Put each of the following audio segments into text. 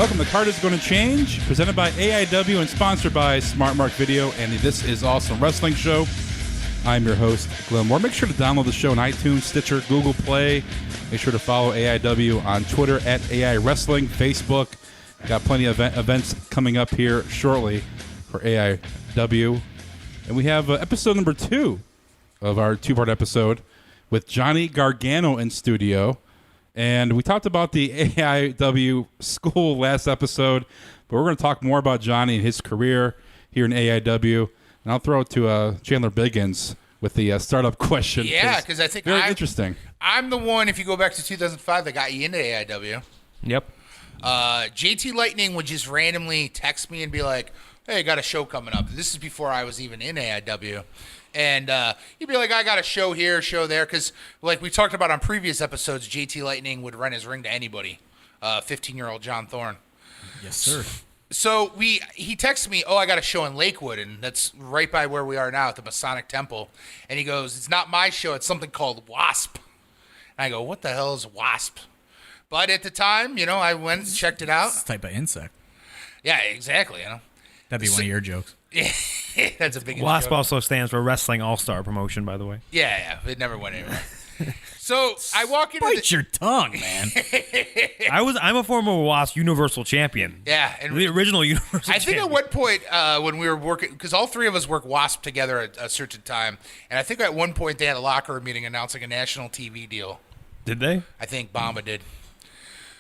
Welcome. The card is going to change. Presented by AIW and sponsored by Smart Mark Video and the This Is Awesome Wrestling Show. I'm your host, Glenn Moore. Make sure to download the show on iTunes, Stitcher, Google Play. Make sure to follow AIW on Twitter at AI Wrestling, Facebook. Got plenty of events coming up here shortly for AIW. And we have episode number 2 of our 2-part episode with Johnny Gargano in studio. And we talked about the AIW school last episode, but we're going to talk more about Johnny and his career here in AIW. And I'll throw it to Chandler Biggins with the startup question. Yeah, because I think very interesting. I'm the one, if you go back to 2005, that got you into AIW. Yep. JT Lightning would just randomly text me and be like, hey, I got a show coming up. This is before I was even in AIW. And he'd be like, I got a show here, show there. Because like we talked about on previous episodes, JT Lightning would rent his ring to anybody. 15-year-old John Thorne. Yes, sir. So he texted me, I got a show in Lakewood, and that's right by where we are now at the Masonic Temple. And he goes, it's not my show. It's something called WASP. And I go, what the hell is WASP? But at the time, I went and checked it out. It's a type of insect. Yeah, exactly. That'd be one of your jokes. That's a big WASP joke. also stands for Wrestling All-Star Promotion, by the way. Yeah, it never went anywhere. So I walk into Bite your tongue, man. I'm a former WASP Universal Champion. Yeah, and The original Universal I Champion. think at one point when we were working, because all three of us work WASP together at a certain time, and I think at one point they had a locker room meeting announcing a national TV deal. Did they? I think Bamba did.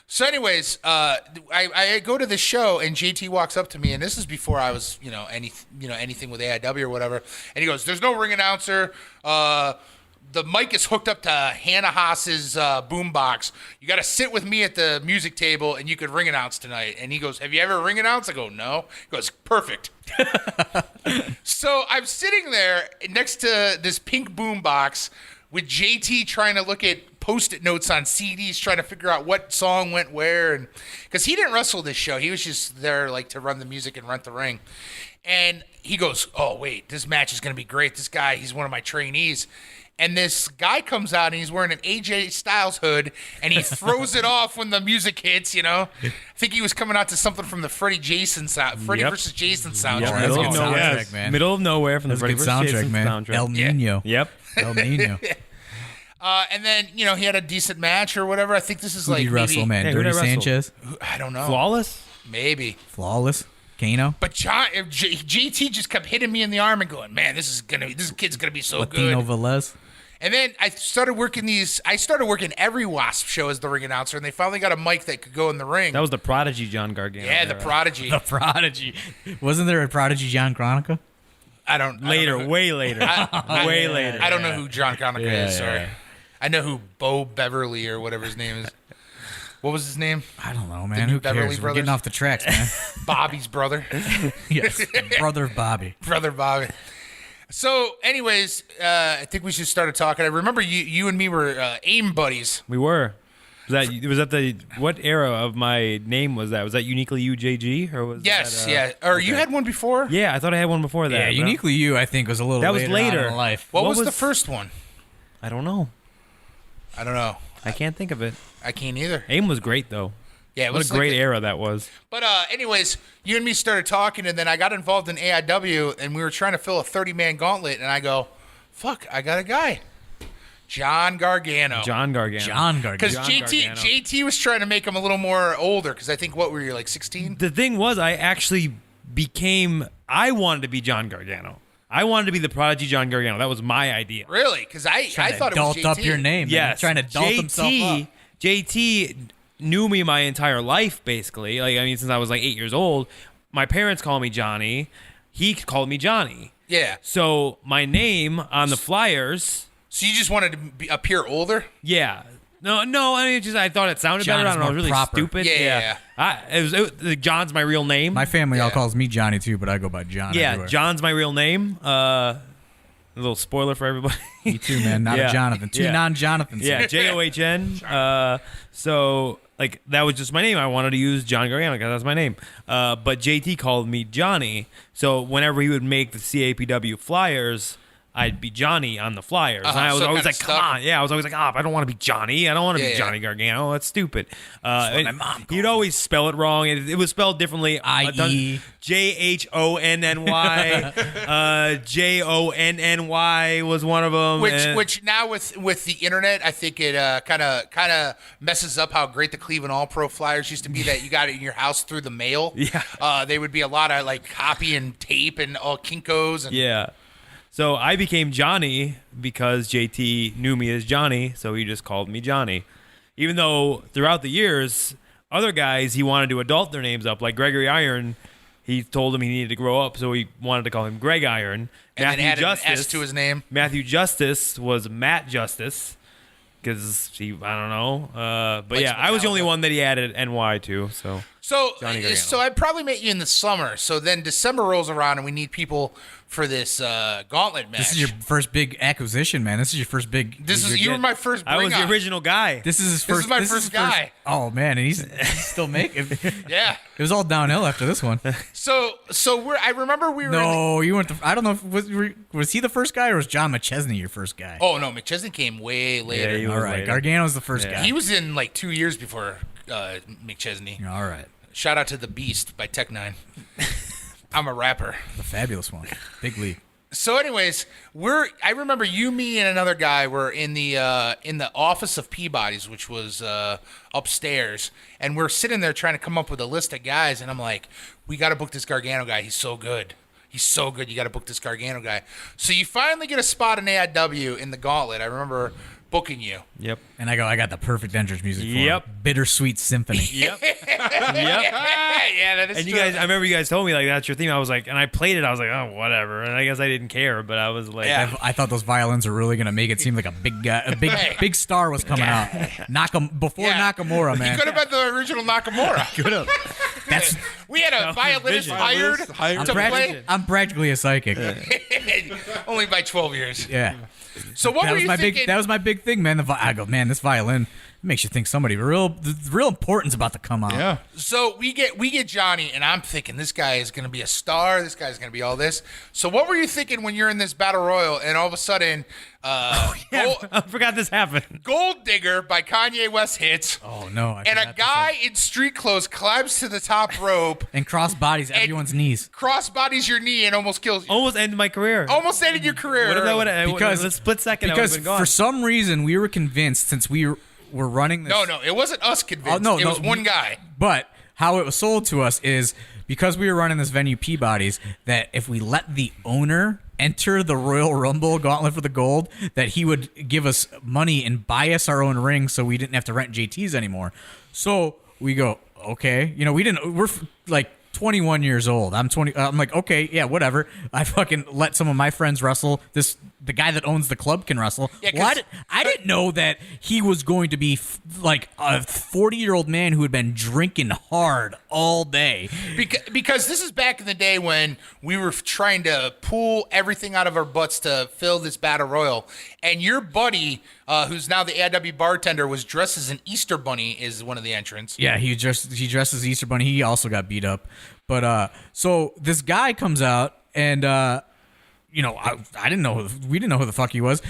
So, anyways, I go to the show and JT walks up to me, and this is before I was, anything with AIW or whatever. And he goes, "There's no ring announcer. The mic is hooked up to Hannah Haas's boombox. You got to sit with me at the music table, and you could ring announce tonight." And he goes, "Have you ever ring announced?" I go, "No." He goes, "Perfect." So I'm sitting there next to this pink boombox with JT trying to look at Post-it notes on CDs, trying to figure out what song went where, and because he didn't wrestle this show, he was just there like to run the music and rent the ring. And he goes, "Oh wait, this match is going to be great. This guy, he's one of my trainees." And this guy comes out and he's wearing an AJ Styles hood, and he throws it off when the music hits. I think he was coming out to something from the Freddie versus Jason soundtrack. Yep. That's a good soundtrack, man. Middle of nowhere from the That's a Freddie good vs. soundtrack, Jason man. soundtrack. El Nino. Yep. El Nino. And then, he had a decent match or whatever. I think this is Who like did you wrestle, man? Hey, who'd Dirty I wrestle? Sanchez? I don't know. Flawless? Maybe. Flawless? Kano? But JT just kept hitting me in the arm and going, "Man, this kid's gonna be so Latino good." Velez? And then I started working every WASP show as the ring announcer, and they finally got a mic that could go in the ring. That was the Prodigy John Gargano. yeah, the Prodigy. The Prodigy. Wasn't there a Prodigy John Chronica? I don't Later, know who- way later. Way later. I don't know who John Conacher Yeah, is. Sorry, yeah. I know who Bo Beverly or whatever his name is. What was his name? I don't know, The man. new Who Beverly cares? We're Brothers? getting off the tracks, man. Bobby's brother. Yes. Brother of Bobby. Brother Bobby. So, anyways, I think we should start talking. I remember you and me were AIM buddies. We were. Was that what era of my name was that? Was that Uniquely UJG? Or was Yes, that, yeah. Or you had one before? Yeah, I thought I had one before that. Yeah, but Uniquely You, I think, was a little That was later later. on in life. What What was the was- first one? I don't know. I don't know. I can't think of it. I can't either. AIM was great, though. Yeah, it What was a great like era that was. But anyways, you and me started talking, and then I got involved in AIW, and we were trying to fill a 30-man gauntlet, and I go, "Fuck, I got a guy, John Gargano." John Gargano. John Because Gargano. Gargano. JT was trying to make him a little more older, because I think, what were you, like 16? The thing was, I actually I wanted to be John Gargano. I wanted to be the Prodigy John Gargano. That was my idea. Really? Because I Trying to thought it was dolt JT. up your name. Man. Yes. Trying to dolt himself up. JT knew me my entire life, basically. Since I was like 8 years old. My parents called me Johnny. He called me Johnny. Yeah. So my name on the flyers, So you just wanted to appear older? yeah. No. I thought it sounded John better. I is don't know. It was more really proper. stupid. Yeah. John's my real name. My family all Yeah. calls me Johnny, too, but I go by John everywhere. John's my real name. A little spoiler for everybody. You too, man. Not Yeah. a Jonathan. Two Yeah. non-Jonathans. Yeah, John. So that was just my name. I wanted to use John Gargano because that's my name. But JT called me Johnny. So whenever he would make the CAPW flyers, I'd be Johnny on the flyers. And I was so always kinda like, come stuck. on. Yeah, I was always like, I don't want to be Johnny. I don't want to be Yeah, Johnny Gargano. That's stupid. what my mom He'd always spell it wrong. It was spelled differently. I.E. JHONNY. JONNY was one of them. Which now with the internet, I think it kind of messes up how great the Cleveland All Pro Flyers used to be. That you got it in your house through the mail. Yeah. They would be a lot of like copy and tape and all Kinkos. And Yeah. So I became Johnny because JT knew me as Johnny, so he just called me Johnny. Even though throughout the years, other guys, he wanted to adult their names up. Like Gregory Iron, he told him he needed to grow up, so he wanted to call him Greg Iron. and then added Justice, an S to his name. Matthew Justice was Matt Justice because I don't know. But Like yeah, I was the only Metallica. one that he added NY to, so... Johnny Gargano. So I probably met you in the summer. So then December rolls around and we need people for this gauntlet match. This is your first big acquisition, man. This is your first big. You were my first. I was the bring-on. original guy. This is his This first. is my this first his guy. Oh man, and he's still making. Yeah. It was all downhill after this one. So I remember we were. No, you weren't. I don't know. Was he the first guy or was John McChesney your first guy? Oh no, McChesney came way later. Yeah, he all was right. later. Gargano's the first guy. He was in like 2 years before McChesney. All right. Shout out to The Beast by Tech Nine. I'm a rapper. The fabulous one. Big league. So, anyways, I remember you, me, and another guy were in the office of Peabody's, which was upstairs, and we're sitting there trying to come up with a list of guys, and I'm like, we got to book this Gargano guy. He's so good. He's so good. You got to book this Gargano guy. So you finally get a spot in AIW in the Gauntlet. I remember booking you. Yep. And I got the perfect entrance music for Yep. him. Bittersweet Symphony. Yep. Yeah, that is And true. you guys, I remember you guys told me like that's your theme. I was like, and I played it. I was like, oh, whatever. And I guess I didn't care, but I was like, Yeah. I thought those violins were really gonna make it seem like a big guy, big star was coming out. Before Yeah. Nakamura, man. He could have been the original Nakamura. Could have. That's We had a violinist vision. hired Hired. to play I'm practically a psychic. only by 12 years. Yeah. So what That were was you my thinking? that was my big thing, man. I go, man, this violin makes you think somebody real important's about to come out. Yeah. So we get Johnny, and I'm thinking this guy is going to be a star. This guy's going to be all this. So what were you thinking when you're in this battle royal, and all of a sudden, I forgot this happened. Gold Digger by Kanye West hits, Oh no. I and a forgot this guy in street clothes climbs to the top rope, and cross bodies everyone's knees. crossbodies your knee, and almost kills you. Almost ended my career. Almost ended your career. What if that would have? Because- The split second, I would Because have been gone. for some reason we were convinced since we were running this. No, it wasn't us convinced. Oh, no, it no. was one guy. But how it was sold to us is because we were running this venue Peabody's that if we let the owner enter the Royal Rumble Gauntlet for the Gold, that he would give us money and buy us our own ring so we didn't have to rent JT's anymore. So we go, okay. We're like 21 years old. I'm 20. I'm like, okay, yeah, whatever. I fucking let some of my friends wrestle. The guy that owns the club can wrestle. Yeah, 'cause- Well, I didn't know that he was going to be like a 40-year-old man who had been drinking hard all day. Because this is back in the day when we were trying to pull everything out of our butts to fill this battle royal, and your buddy, who's now the AIW bartender, was dressed as an Easter bunny. Is one of the entrants. Yeah, he dressed as Easter Bunny. He also got beat up. But so this guy comes out and I didn't know we didn't know who the fuck he was.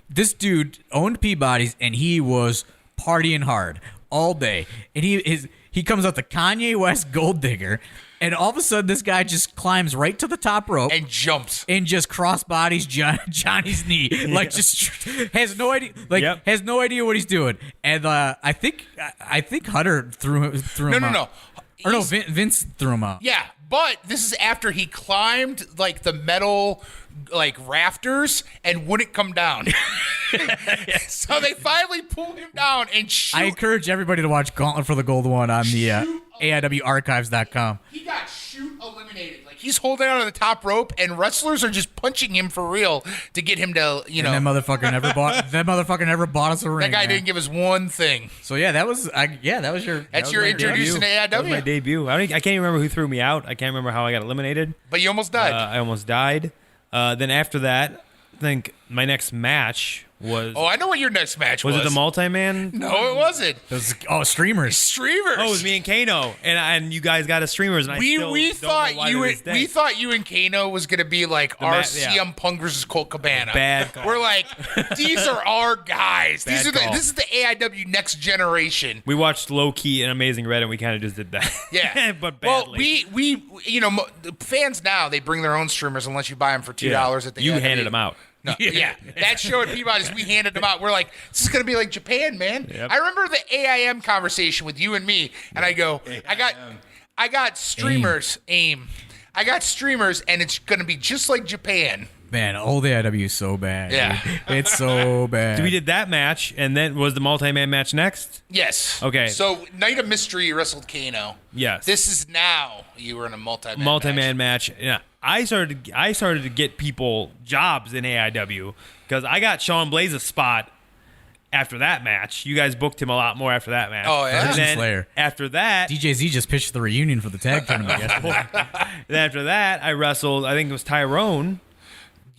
This dude owned Peabody's and he was partying hard all day. And he comes out the Kanye West Gold Digger, and all of a sudden this guy just climbs right to the top rope And jumps. and just crossbodies Johnny's knee, like just has no idea, Yep. has no idea what he's doing. And I think Hutter threw him out. No. Or no, Vince threw him out. Yeah, but this is after he climbed like the metal like rafters and wouldn't come down. So they finally pulled him down and I encourage everybody to watch Gauntlet for the Gold one on the AIWarchives.com. he got shoot eliminated. Like he's holding on to the top rope and wrestlers are just punching him for real to get him to, And that motherfucker never bought us a ring. that guy man. didn't give us one thing. So yeah, that was your. That's your my introduction to That was my AIW. debut. I can't even remember who threw me out. I can't remember how I got eliminated. But you almost died. I almost died. Then after that, I think my next match was. Oh, I know what your next match was. Was it the multi-man? No, it wasn't. Streamers. Streamers. Oh, it was me and Kano, and you guys got a streamers. And We I still don't know why to this day. we thought you and Kano was gonna be like our yeah. CM Punk versus Colt Cabana. Bad call. We're like, these are our guys. Bad call. This is the AIW next generation. We watched Low Key and Amazing Red, and we kind of just did that. Yeah, but badly. Well, we the fans now they bring their own streamers unless you buy them for $2 at the. You AIW. handed them out. No, yeah. That show at Peabody's, we handed them out. We're like, this is going to be like Japan, man. Yep. I remember the AIM conversation with you and me, and I go, I got streamers, AIM. I got streamers, and it's going to be just like Japan. Man, old AIW is so bad. Yeah. Dude. It's so bad. We did that match, and then was the multi-man match next? Yes. Okay. So, Night of Mystery, you wrestled Kano. Yes. This is now you were in a multi-man match. Yeah. I started to get people jobs in AIW because I got Sean Blaze a spot after that match. You guys booked him a lot more after that match. Oh, yeah? And Virgin then Slayer. After that, DJZ just pitched the reunion for the tag tournament yesterday. then after that, I wrestled, I think it was Tyrone.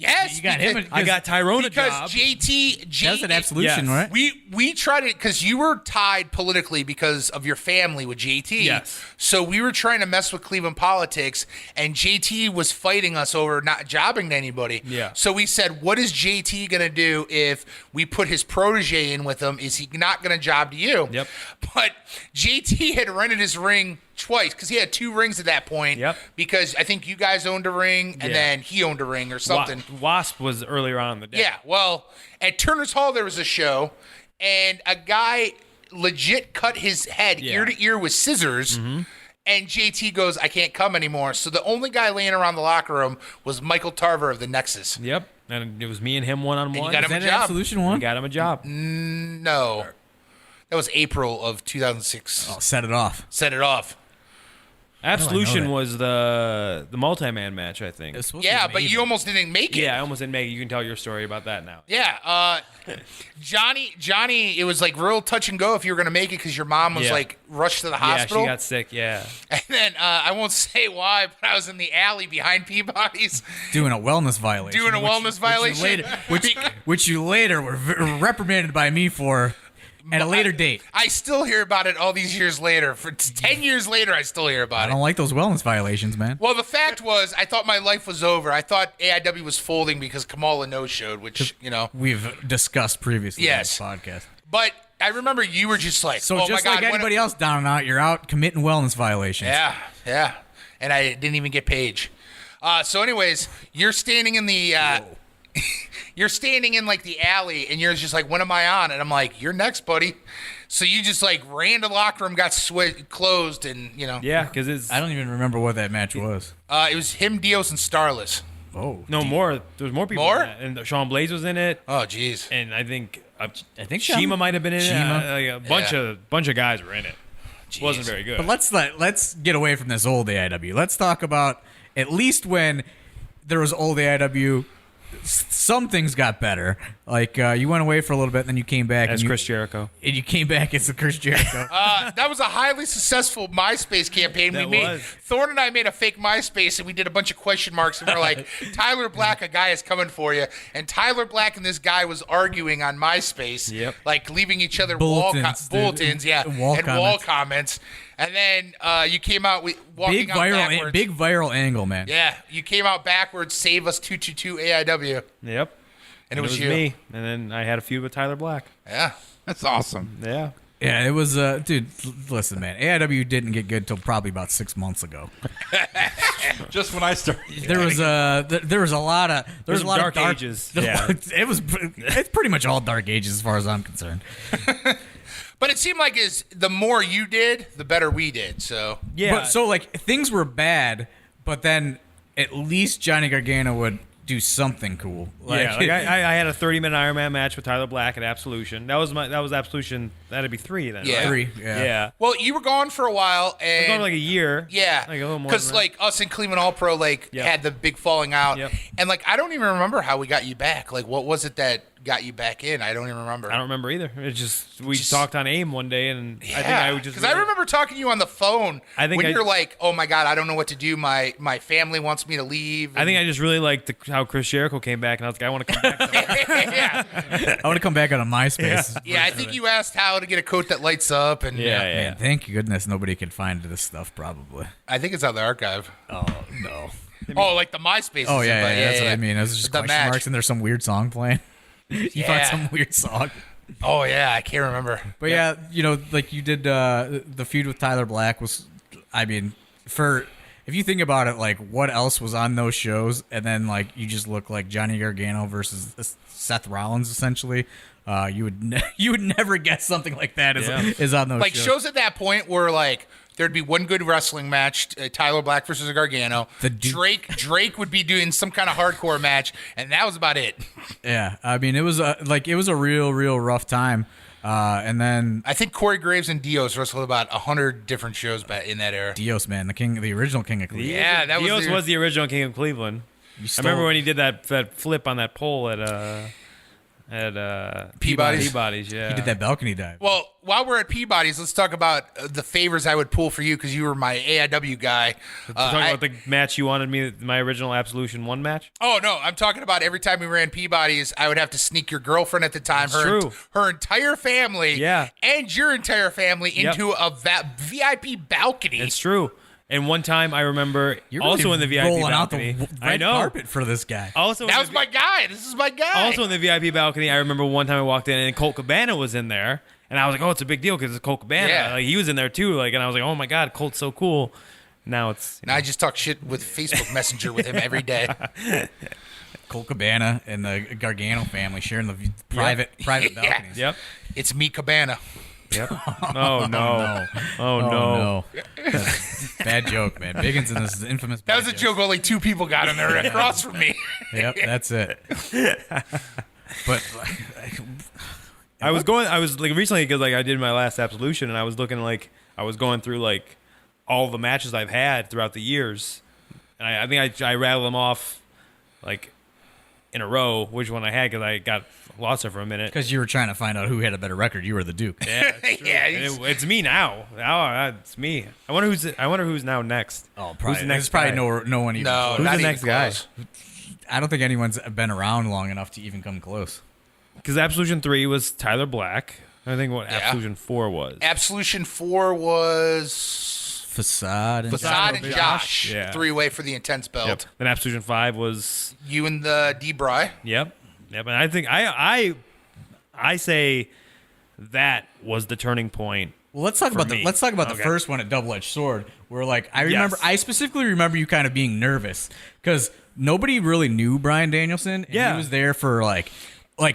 Yes. You got him. I got Tyrone a because job. That was an absolution, Yes. right? We tried it because you were tied politically because of your family with JT. Yes. So we were trying to mess with Cleveland politics, and JT was fighting us over not jobbing to anybody. Yeah. So we said, what is JT going to do if we put his protege in with him? Is he not going to job to you? Yep. But JT had rented his ring twice because he had 2 rings at that point. Yep. Because I think you guys owned a ring, and Yeah. then he owned a ring or something. Wasp was earlier on in the day. Yeah, well, at Turner's Hall there was a show, and a guy legit cut his head Yeah. ear to ear with scissors, and JT goes, I can't come anymore. So the only guy laying around the locker room was Michael Tarver of the Nexus. Yep. And it was me and him one-on-one. And you got Is him that a an job. absolution We one? got him a job. No. That was April of 2006. Oh, set it off. Set it off. Absolution that? was the multi-man match, I think. It was supposed to Yeah, be but you amazing. almost didn't make it. Yeah, I almost didn't make it. You can tell your story about that now. Yeah, Johnny, it was like real touch and go if you were going to make it because your mom was Yeah. like rushed to the hospital. Yeah, she got sick, yeah. And then I won't say why, but I was in the alley behind Peabody's doing a wellness violation. doing a wellness violation. Which you later were reprimanded by me for at a later date. I still hear about it all these years later. For 10 years later, I still hear I about it. don't like those wellness violations, man. Well, the fact was, I thought my life was over. I thought AIW was folding because Kamala no-showed, which, We've discussed previously Yes. on this podcast. But I remember you were just like, So oh just my God. like anybody else down and out, you're out committing wellness violations. Yeah. And I didn't even get Paige. So anyways, you're standing in the... You're standing in like the alley, and you're just like, "When am I on?" And I'm like, "You're next, buddy." So you just like ran to the locker room, got closed, and Yeah, because it's I don't even remember what that match was. it was him, Dios, and Starless. Oh, no more. There was more people. More? In that. And Sean Blaze was in it, Oh, jeez. and I think Shima Shima might have been in Shima. it. A bunch of guys were in it. Wasn't very good. But let's get away from this old AIW. Let's talk about at least when there was old AIW. Some things got better. Like you went away for a little bit, and then you came back As and Chris Jericho. and you came back as the Chris Jericho. That was a highly successful MySpace campaign we That made. was. Thorne and I made a fake MySpace, and we did a bunch of question marks, and we're like, Tyler Black, a guy is coming for you. And Tyler Black and this guy was arguing on MySpace, Yep. like leaving each other Bulletins, dude. bulletins, yeah, Wall and comments. wall comments. And then you came out walking out backwards. big viral angle, man. Yeah, you came out backwards, save us 222 AIW. Yep. And it was you. me. And then I had a feud with Tyler Black. Yeah. That's awesome. Yeah. Yeah, it was. Dude, listen, man. AIW didn't get good till probably about 6 months ago. Just when I started. There was a lot of There's some dark ages. Yeah. It's pretty much all dark ages as far as I'm concerned. But it seemed like the more you did, the better we did. So Yeah. But so like things were bad, but then at least Johnny Gargano would do something cool. I had a 30-minute Iron Man match with Tyler Black at Absolution. That was Absolution that'd be 3 then. Yeah. right? 3. Yeah. Well, you were gone for a while, and Gone like a year. yeah, Like a little more. because than that. like us and Cleveland All Pro Yep. had the big falling out, Yep. and like I don't even remember how we got you back. Like, what was it that got you back in? I don't even remember. I don't remember either. It's just we talked on AIM one day, and I think I would just because I remember talking to you on the phone. I think when I- you're like, "Oh my god, I don't know what to do. My family wants me to leave." I think I just really liked how Chris Jericho came back, and I was like, I want to come back. To that. yeah, I want to come back on a MySpace. yeah. I think you asked how to get a coat that lights up, and Yeah. Man, thank goodness nobody can find this stuff. Probably. I think it's on the archive. Oh no. Oh, like the MySpace. Oh yeah, but that's what I mean. It was just The question match. marks and there's some weird song playing. You Yeah. found some weird song. Oh yeah, I can't remember. But yeah, you know, like you did the feud with Tyler Black was, I mean, if you think about it, like what else was on those shows, and then like you just look like Johnny Gargano versus Seth Rollins, essentially, you would never guess something like that is on those Like shows. shows at that point were like there'd be one good wrestling match, Tyler Black versus Gargano. Drake would be doing some kind of hardcore match, and that was about it. Yeah, I mean, it was a real rough time. And then I think Corey Graves and Dios wrestled about 100 different shows back in that era. Dios, man, the original king of Cleveland. Yeah, that Dios was the original king of Cleveland. You I stole- remember when he did that flip on that pole at Peabody's. Peabody's, yeah. He did that balcony dive. Well, while we're at Peabody's, let's talk about the favors I would pull for you because you were my AIW guy. Talking about the match you wanted me, my original Absolution 1 match. Oh no, I'm talking about every time we ran Peabody's, I would have to sneak your girlfriend at the time, That's true. her entire family, Yeah. and your entire family Yep. into a VIP balcony. It's true. And one time I remember You're also really in the VIP rolling balcony. out the I red know. carpet for this guy. Also, in That the was my guy. This is my guy. Also in the VIP balcony, I remember one time I walked in and Colt Cabana was in there, and I was like, "Oh, it's a big deal because it's Colt Cabana." Yeah. Like he was in there too, like, and I was like, "Oh my god, Colt's so cool." Now it's Now I just talk shit with Facebook Messenger with him every day. Colt Cabana and the Gargano family sharing the private Yeah. balconies. yep. It's me, Cabana. Yep. Oh no. Oh no. no. Bad joke, man. Biggins in this infamous. That was a joke only 2 people got in there across from me. Yep, that's it. But I was like recently because like I did my last Absolution and I was looking like I was going through like all the matches I've had throughout the years, and I think I rattled them off like in a row which one I had because I got lost there for a minute. because you were trying to find out who had a better record, you were the Duke. Yeah, it's true. Yeah, And it's me now. Now it's me. I wonder who's now next. Oh, Who's probably. the There's next probably guy? no one even. No, Who's not the even next guy? close. I don't think anyone's been around long enough to even come close. Because Absolution 3 was Tyler Black. I think what Yeah. Absolution 4 was. Absolution 4 was Facade and Facade and Josh. Yeah. 3-way for the Intense belt. Yep. Then Absolution 5 was You and the D-Bry. Yep. And I think I say that was the turning point. Well, let's talk about me. the Okay. first one at Double Edged Sword, where like I specifically remember you kind of being nervous because nobody really knew Bryan Danielson. And Yeah. he was there for like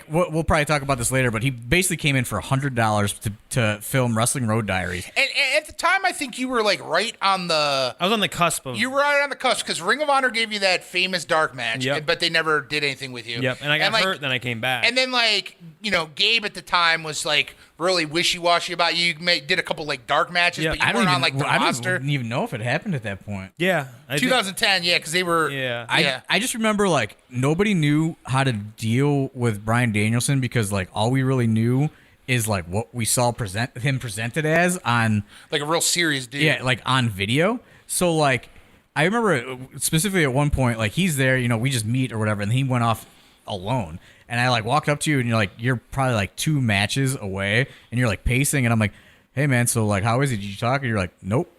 we'll probably talk about this later, but he basically came in for $100 to film Wrestling Road Diaries. And at the time, I think you were like right on the. I was on the cusp of You were right on the cusp because Ring of Honor gave you that famous dark match, Yep. but they never did anything with you. Yep. And I got like, hurt, then I came back. And then, like, you know, Gabe at the time was like really wishy-washy about you. You did a couple like dark matches, Yeah. but you weren't on like the I roster. didn't even know if it happened at that point. yeah. I think- 2010, yeah, because they were. Yeah. I just remember like nobody knew how to deal with Bryan Danielson because like all we really knew is like what we saw him presented as on like a real serious dude. yeah like on video. So like I remember specifically at one point like he's there, you know, we just meet or whatever, and he went off alone, and I like walked up to you and you're probably like 2 matches away, and you're like pacing, and I'm like, hey man, so like how is it? Did you talk? And you're like, nope.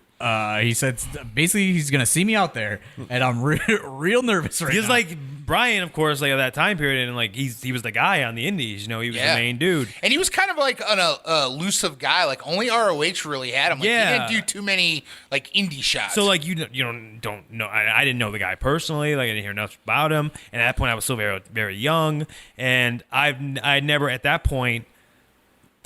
He said basically he's gonna see me out there, and I'm real nervous right Because now. like Brian, of course, like at that time period, and like he was the guy on the Indies. You know, he was Yeah. the main dude. And he was kind of like an elusive guy. Like only ROH really had him. Like, Yeah. He didn't do too many like indie shots. So like you don't know. I didn't know the guy personally. Like I didn't hear enough about him. And at that point, I was still very very young, and I never at that point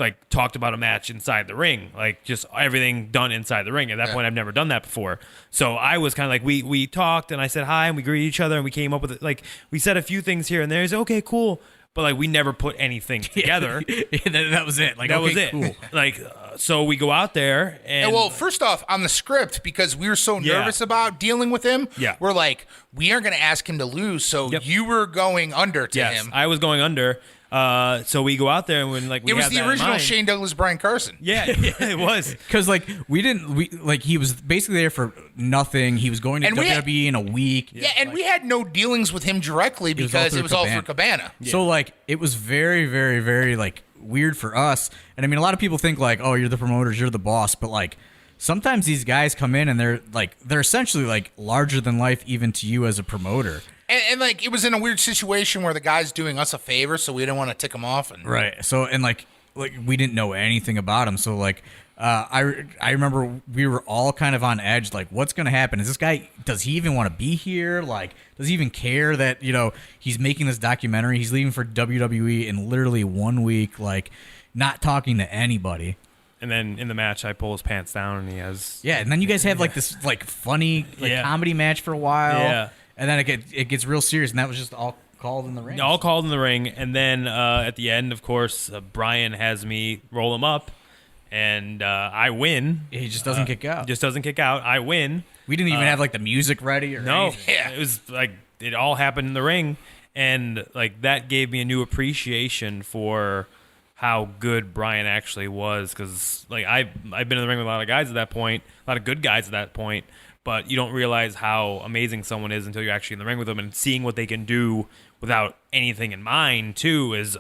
like talked about a match inside the ring, like just everything done inside the ring. At that point, I've never done that before. So I was kind of like, we talked, and I said hi, and we greeted each other, and we came up with it. Like we said a few things here and there. He said, okay, cool. but like we never put anything together. That was it. Like That okay, was it. Cool. Like so we go out there and well, first off, on the script, because we were so Yeah. nervous about dealing with him, Yeah. we're like, we aren't going to ask him to lose. So Yep. you were going under to yes, him. I was going under. So we go out there and when like we It was had the that in original mind- Shane Douglas, Brian Carson. Yeah, it was. Because like he was basically there for nothing. He was going to And we WWE had- in a week. Yeah, and we had no dealings with him directly was all because through it was all Cabana. through Cabana. So like it was very, very, very like weird for us. And I mean, a lot of people think like, oh, you're the promoters, you're the boss, but like sometimes these guys come in and they're essentially like larger than life even to you as a promoter. And like it was in a weird situation where the guy's doing us a favor, so we didn't want to tick him off. And Right. So and like we didn't know anything about him. So like I remember we were all kind of on edge. Like, what's going to happen? Is this guy? Does he even want to be here? Like, does he even care that he's making this documentary? He's leaving for WWE in literally 1 week. Like, not talking to anybody. And then in the match, I pull his pants down and he has Yeah. And then you guys have like this like funny like Yeah. comedy match for a while. Yeah. And then it gets real serious. And that was just all called in the ring. all called in the ring. And then at the end, of course, Brian has me roll him up, and I win. He just doesn't kick out. Just doesn't kick out. I win. We didn't even have like the music ready or No, anything. Yeah. it was like it all happened in the ring, and like that gave me a new appreciation for how good Brian actually was. Because like I've been in the ring with a lot of guys at that point, a lot of good guys at that point, but you don't realize how amazing someone is until you're actually in the ring with them, and seeing what they can do without anything in mind too is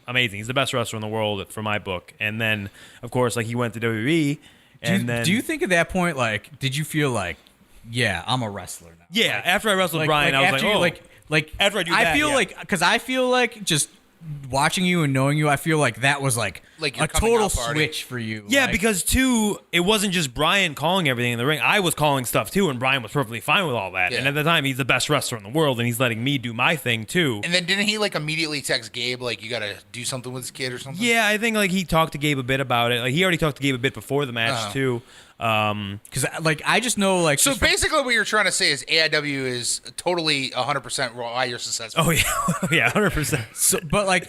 amazing. He's the best wrestler in the world for my book. And then of course like he went to WWE. Do you think at that point, like, did you feel like, yeah, I'm a wrestler now? Yeah, after I wrestled Like, Brian, I was after like, you, oh. like After I do I that, feel yeah. like, because I feel like just watching you and knowing you, I feel like that was like your a coming total out party. switch for you. Yeah, like, because too, it wasn't just Brian calling everything in the ring. I was calling stuff too, and Brian was perfectly fine with all that. Yeah. And at the time, he's the best wrestler in the world, and he's letting me do my thing too. And then didn't he like immediately text Gabe like you got to do something with this kid or something? Yeah, I think like he talked to Gabe a bit about it. Like he already talked to Gabe a bit before the match Uh-huh. too. because like I just know like So just from- basically, what you're trying to say is AIW is totally 100% why you're successful. Oh yeah, yeah, 100%. so, but like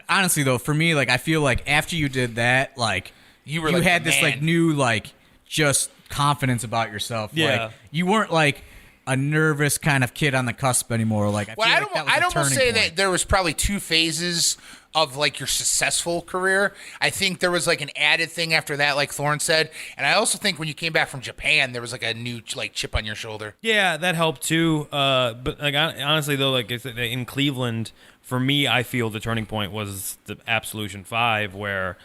honestly though, for me, like I feel like after you did that, like You were, like, had the this like man. new like just confidence about yourself. Yeah. Like you weren't like a nervous kind of kid on the cusp anymore. Like Well, feel I'd, like that was I'd a almost turning say point. that there was probably two phases of like your successful career. I think there was like an added thing after that, like Thorne said, and I also think when you came back from Japan, there was like a new like chip on your shoulder. Yeah, that helped too. But like honestly though, like I said, in Cleveland, for me, I feel the turning point was the Absolution 5, where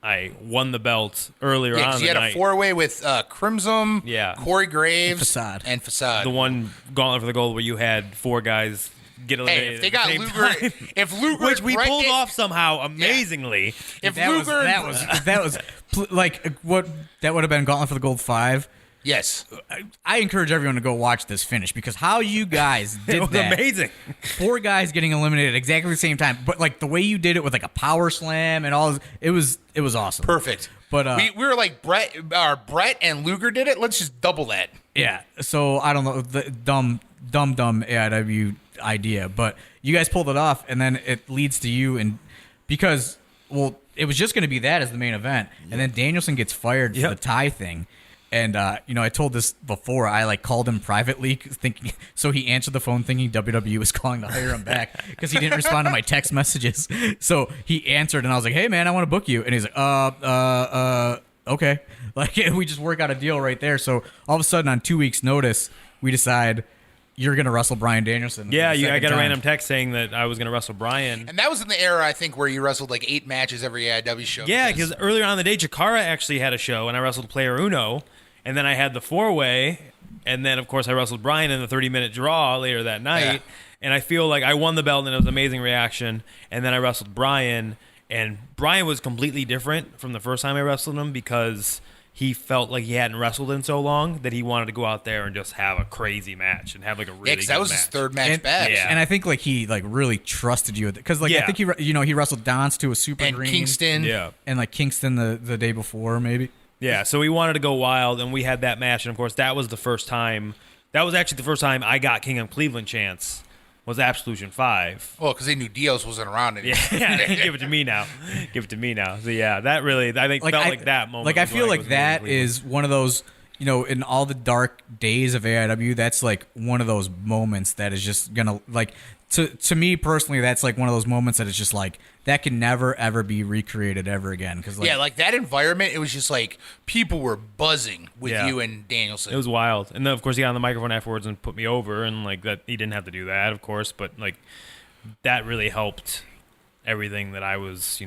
I won the belt earlier Yeah, on because in you the had a night. four-way with Crimson, Yeah. Corey Graves, Facade. and Facade. The one gauntlet for the gold where you had four guys get eliminated. Hey, if they at got the same Luger, time, if Luger, which we right pulled there- off somehow amazingly. If that was Luger, that was like what that would have been Gauntlet for the Gold 5. yes, I encourage everyone to go watch this finish because how you guys It did was that. amazing. Four guys getting eliminated at exactly the same time, but like the way you did it with like a power slam and all, it was awesome. perfect. But we were like Brett and Luger did it. Let's just double that. yeah, so I don't know the dumb AIW idea, but you guys pulled it off, and then it leads to you, and because it was just going to be that as the main event, and then Danielson gets fired for Yep. the tie thing. And I told this before. I like called him privately, thinking so he answered the phone thinking WWE was calling to hire him back because he didn't respond to my text messages. So he answered, and I was like, "Hey man, I want to book you." And he's like, okay." Like we just work out a deal right there. So all of a sudden, on 2 weeks' notice, we decide you're gonna wrestle Bryan Danielson. Yeah, for the I second got a time. random text saying that I was going to wrestle Brian. And that was in the era, I think, where you wrestled like 8 matches every AIW show. Yeah, because earlier on in the day, Chikara actually had a show, and I wrestled Player Uno, and then I had the 4-way, and then, of course, I wrestled Brian in the 30-minute draw later that night, Yeah. and I feel like I won the belt, and it was an amazing reaction, and then I wrestled Brian, and Brian was completely different from the first time I wrestled him because he felt like he hadn't wrestled in so long that he wanted to go out there and just have a crazy match and have like a really yeah, because that good was his match. third match And, back. Yeah. and I think like he like really trusted you because like I Yeah. think he wrestled Dons to a super And green Kingston. Yeah. and like Kingston the day before maybe. Yeah, so we wanted to go wild, and we had that match, and of course, that was the first time. That was actually the first time I got King of Cleveland chance was Absolution 5. Well, because they knew Dios wasn't around anymore. Yeah, give it to me now. Give it to me now. So yeah, that really, I think, felt like that moment. Like I was feel when like was that really is one of those, in all the dark days of AIW, that's like one of those moments that is just gonna like to me personally, that's like one of those moments that is just like that can never ever be recreated ever again. Because like that environment, it was just like people were buzzing with Yeah. you and Danielson. It was wild. And then, of course, he got on the microphone afterwards and put me over, and like that, he didn't have to do that, of course, but like that really helped everything that I was,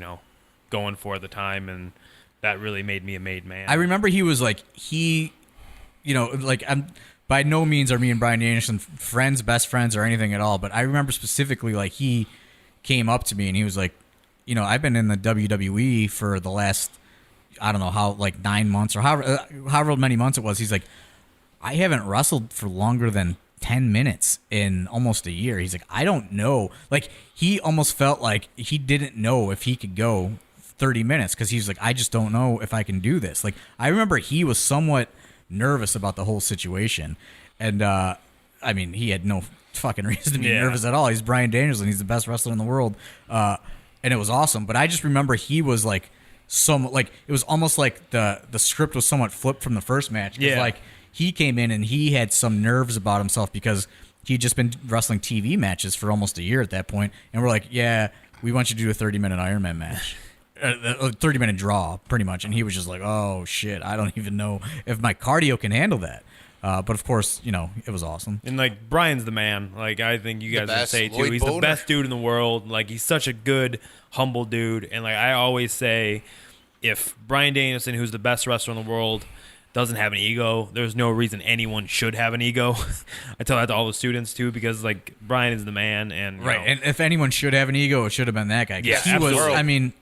going for at the time, and that really made me a made man. I remember he was like I'm by no means are me and Bryan Danielson friends, best friends, or anything at all. But I remember specifically like he came up to me and he was like, I've been in the WWE for the last, I don't know how, like 9 months or however many months it was. He's like, I haven't wrestled for longer than 10 minutes in almost a year. He's like, I don't know. Like he almost felt like he didn't know if he could go 30 minutes because he's like, I just don't know if I can do this. Like I remember he was somewhat nervous about the whole situation, and I mean he had no fucking reason to be nervous at all. He's Bryan Danielson, he's the best wrestler in the world, and it was awesome. But I just remember he was like it was almost like the script was somewhat flipped from the first match, because like he came in and he had some nerves about himself because he'd just been wrestling TV matches for almost a year at that point, and we're like, yeah, we want you to do a 30-minute Iron Man match. A 30-minute draw, pretty much. And he was just like, oh, shit, I don't even know if my cardio can handle that. But, of course, it was awesome. And, like, Brian's the man. Like, I think you guys would say, too. Lloyd He's Boner. the best dude in the world. Like, he's such a good, humble dude. And, like, I always say, if Bryan Danielson, who's the best wrestler in the world, doesn't have an ego, there's no reason anyone should have an ego. I tell that to all the students, too, because, like, Brian is the man. And Right, and if anyone should have an ego, it should have been that guy. 'Cause Yeah, he was, absolutely. I mean,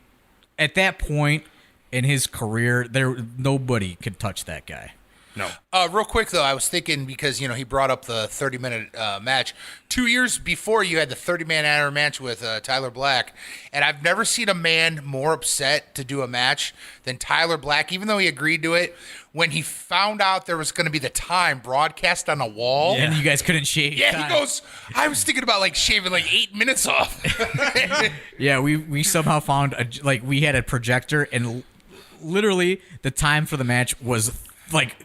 at that point in his career, nobody could touch that guy. No. Real quick, though, I was thinking because, he brought up the 30-minute match. 2 years before, you had the 30-man hour match with Tyler Black, and I've never seen a man more upset to do a match than Tyler Black, even though he agreed to it, when he found out there was going to be the time broadcast on a wall. And you guys couldn't shave Yeah, time. he goes, I was thinking about, shaving, 8 minutes off. Yeah, we somehow found, we had a projector, and literally the time for the match was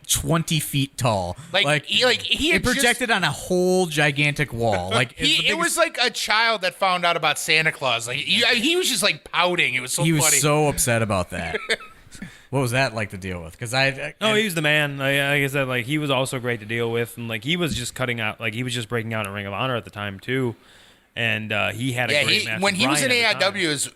20 feet tall. He had it projected on a whole gigantic wall. it was like a child that found out about Santa Claus. He was just pouting. It was so he funny. was so upset about that. What was that like to deal with? Because No, he was the man. Like I said, he was also great to deal with, and he was just cutting out, he was just breaking out in Ring of Honor at the time too, and he had a great match. When with he was in Bryan at the time. AIW, is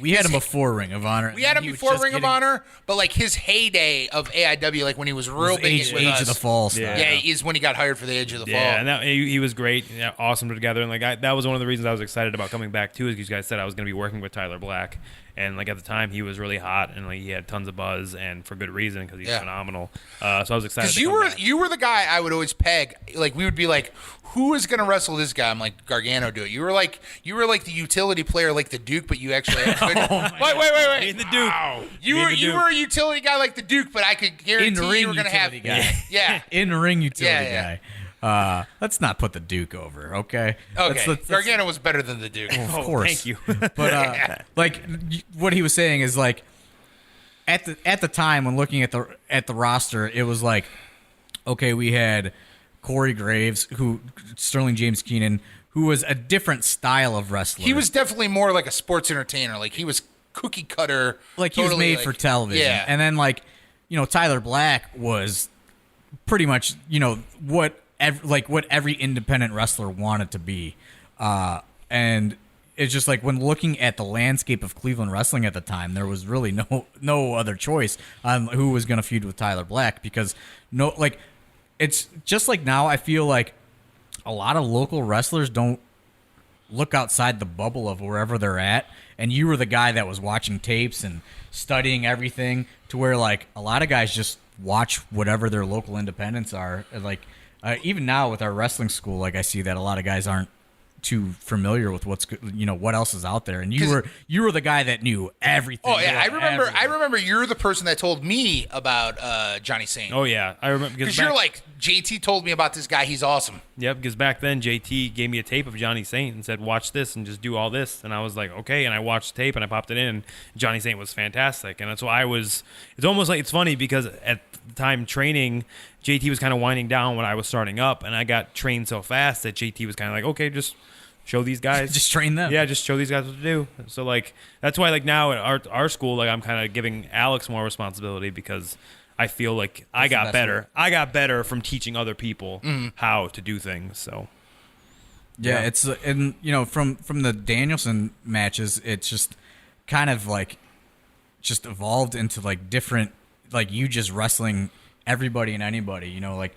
we had him before Ring of Honor. we had him before Ring of Honor, but his heyday of AIW, when he was real big with Age us, of the Fall stuff. yeah, is when he got hired for the Age of the Fall. Yeah, and he was great, awesome together, and that was one of the reasons I was excited about coming back too, is because you guys said I was going to be working with Tyler Black. And at the time, he was really hot, and he had tons of buzz, and for good reason, because he's phenomenal. So I was excited. Because you were the guy I would always peg. We would be like, who is going to wrestle this guy? I'm like, Gargano do it. You were like the utility player, like the Duke, but you actually had wait. Being the Duke. You were a utility guy like the Duke, but I could guarantee In-ring you were going to have utility guy. Yeah. In-ring utility Yeah. guy. Let's not put the Duke over, okay? Okay. Let's- Gargano was better than the Duke. of course. Thank you. But what he was saying is at the time when looking at the roster, it was okay, we had Corey Graves, Sterling James Keenan, who was a different style of wrestler. He was definitely more like a sports entertainer. He was cookie cutter. he was totally, made for television. Yeah. And then Tyler Black was pretty much what every independent wrestler wanted to be. And it's just when looking at the landscape of Cleveland wrestling at the time, there was really no other choice on who was going to feud with Tyler Black, because it's just now I feel like a lot of local wrestlers don't look outside the bubble of wherever they're at, and you were the guy that was watching tapes and studying everything, to where a lot of guys just watch whatever their local independents are. Even now with our wrestling school, I see that a lot of guys aren't too familiar with what's what else is out there, and you were the guy that knew everything. Oh yeah, everything. I remember you're the person that told me about Johnny Saint. Oh yeah, I remember because you're like, JT told me about this guy. He's awesome. Yep, because back then JT gave me a tape of Johnny Saint and said, watch this and just do all this. And I was like, okay. And I watched the tape and I popped it in. Johnny Saint was fantastic. And that's why it's almost like, it's funny because at the time training, JT was kind of winding down when I was starting up. And I got trained so fast that JT was kind of like, okay, just show these guys. Just train them. Yeah, just show these guys what to do. So like, that's why like now at our school, like I'm kind of giving Alex more responsibility because I feel like I got better. I got better from teaching other people how to do things. So, yeah, it's and from the Danielson matches, it's just kind of like just evolved into like different, like you just wrestling everybody and anybody. Like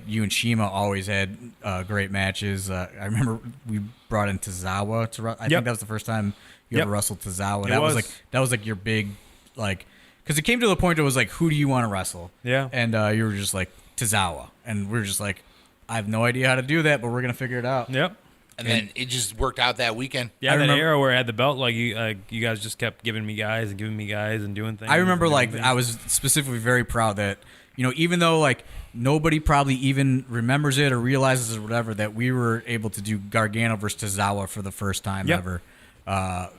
you and Shima always had great matches. I remember we brought in Tozawa to. I think that was the first time you ever wrestled Tozawa. That was like your big like. Because it came to the point it was like, who do you want to wrestle? Yeah. And you were just like, Tozawa. And we were just like, I have no idea how to do that, but we're going to figure it out. Yep. And then it just worked out that weekend. Yeah, that era where I had the belt, like you guys just kept giving me guys and doing things. I remember I was specifically very proud that, even though like nobody probably even remembers it or realizes it or whatever, that we were able to do Gargano versus Tozawa for the first time ever. And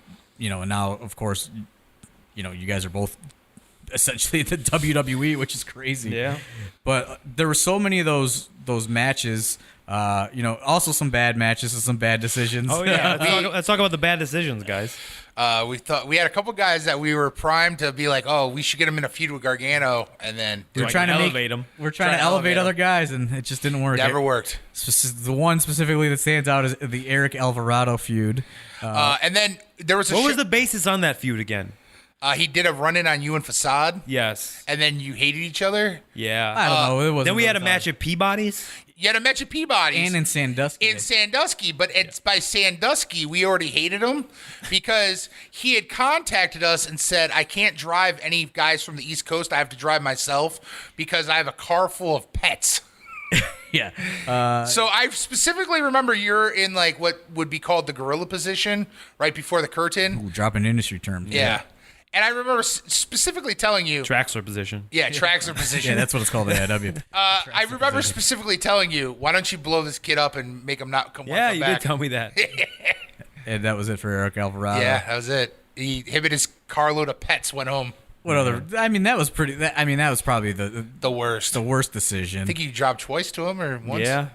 now, of course, you guys are both essentially the WWE, which is crazy. Yeah. But there were so many of those matches. Also some bad matches and some bad decisions. Oh yeah, let's talk about the bad decisions, guys. We had a couple guys that we were primed to be like, oh, we should get him in a feud with Gargano, and then we're trying to elevate him. We're trying to elevate other guys, and it just didn't work. Never worked. The one specifically that stands out is the Eric Alvarado feud. And then there was what was the basis on that feud again? He did a run-in on you and Facade. Yes. And then you hated each other. Yeah. I don't know. It wasn't then we had a match at Peabody's. You had a match at Peabody's. And in Sandusky. But it's by Sandusky, we already hated him because he had contacted us and said, I can't drive any guys from the East Coast. I have to drive myself because I have a car full of pets. Yeah. So I specifically remember you're in like what would be called the gorilla position right before the curtain. Ooh, dropping industry terms. Yeah. And I remember specifically telling you... Traxler position. Yeah, Traxler position. Yeah, that's what it's called at AIW. I remember specifically telling you, why don't you blow this kid up and make him not come back? Yeah, you did tell me that. And that was it for Eric Alvarado. Yeah, that was it. Him and his carload of pets went home. What other? I mean, that was pretty. That was probably the worst. The worst decision. I think you dropped twice to him or once. Yeah,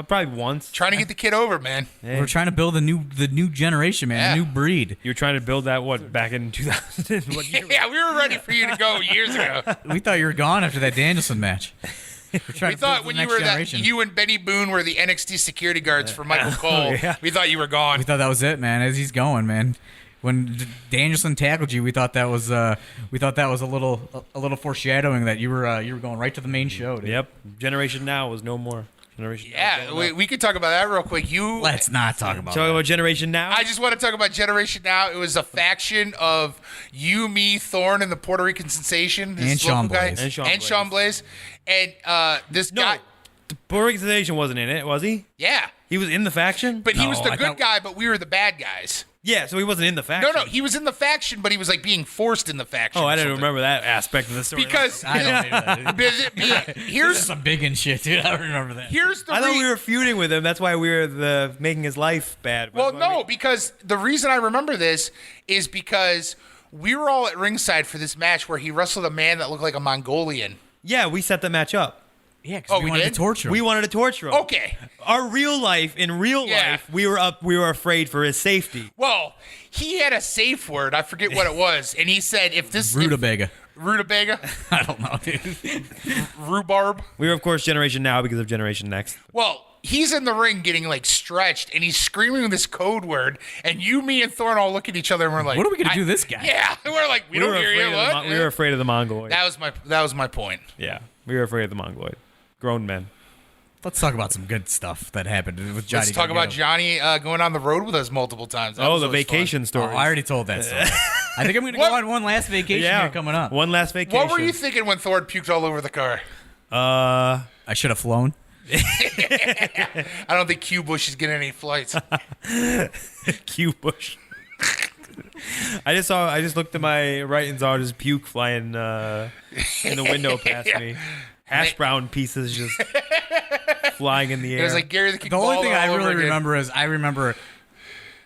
probably once. Trying to get the kid over, man. Hey. We're trying to build the new generation, man. The new breed. You were trying to build that back in 2000? What year? Yeah, we were ready for you to go years ago. We thought you were gone after that Danielson match. We thought when you were you and Benny Boone were the NXT security guards for Michael Cole. Yeah. We thought you were gone. We thought that was it, man. As he's going, man. When Danielson tackled you, we thought that was a little foreshadowing that you were going right to the main show. Dude. Yep. Generation Now was no more. Generation. Yeah, we could talk about that real quick. Let's not talk about. Talk about Generation Now. I just want to talk about Generation Now. It was a faction of you, me, Thorne, and the Puerto Rican sensation, and Sean Blaze, and Sean Blaze, and this guy. The Puerto Rican sensation wasn't in it, was he? Yeah, he was in the faction, but he was the good guy. But we were the bad guys. Yeah, so he wasn't in the faction. No, he was in the faction, but he was like being forced in the faction. Oh, I didn't remember that aspect of the story. Because I don't remember here's some Biggins shit, dude. I don't remember that. I thought we were feuding with him. That's why we were making his life bad. Well, no, because the reason I remember this is because we were all at ringside for this match where he wrestled a man that looked like a Mongolian. Yeah, we set the match up. Yeah, because we wanted to torture him. We wanted to torture him. Okay. Our real life, life, we were afraid for his safety. Well, he had a safe word. I forget what it was. And he said, if this... Rutabaga. I don't know, dude. Rhubarb. We were, of course, Generation Now because of Generation Next. Well, he's in the ring getting, like, stretched, and he's screaming this code word, and you, me, and Thorne all look at each other, and we're like... What are we going to do this guy? Yeah. We're like, we don't hear you. What? We were afraid of the Mongoloid. That was my point. Yeah. We were afraid of the Mongoloid. Grown men. Let's talk about some good stuff that happened with Johnny. Let's talk about Johnny going on the road with us multiple times. The vacation story. Oh, I already told that story. I think I'm going to go on one last vacation here coming up. One last vacation. What were you thinking when Thorne puked all over the car? I should have flown. I don't think Q Bush is getting any flights. Q Bush. I just looked to my right and saw his puke flying in the window past me. Hash brown pieces just flying in the air. It was like Gary the The Kickballer only thing I all over really again. remember is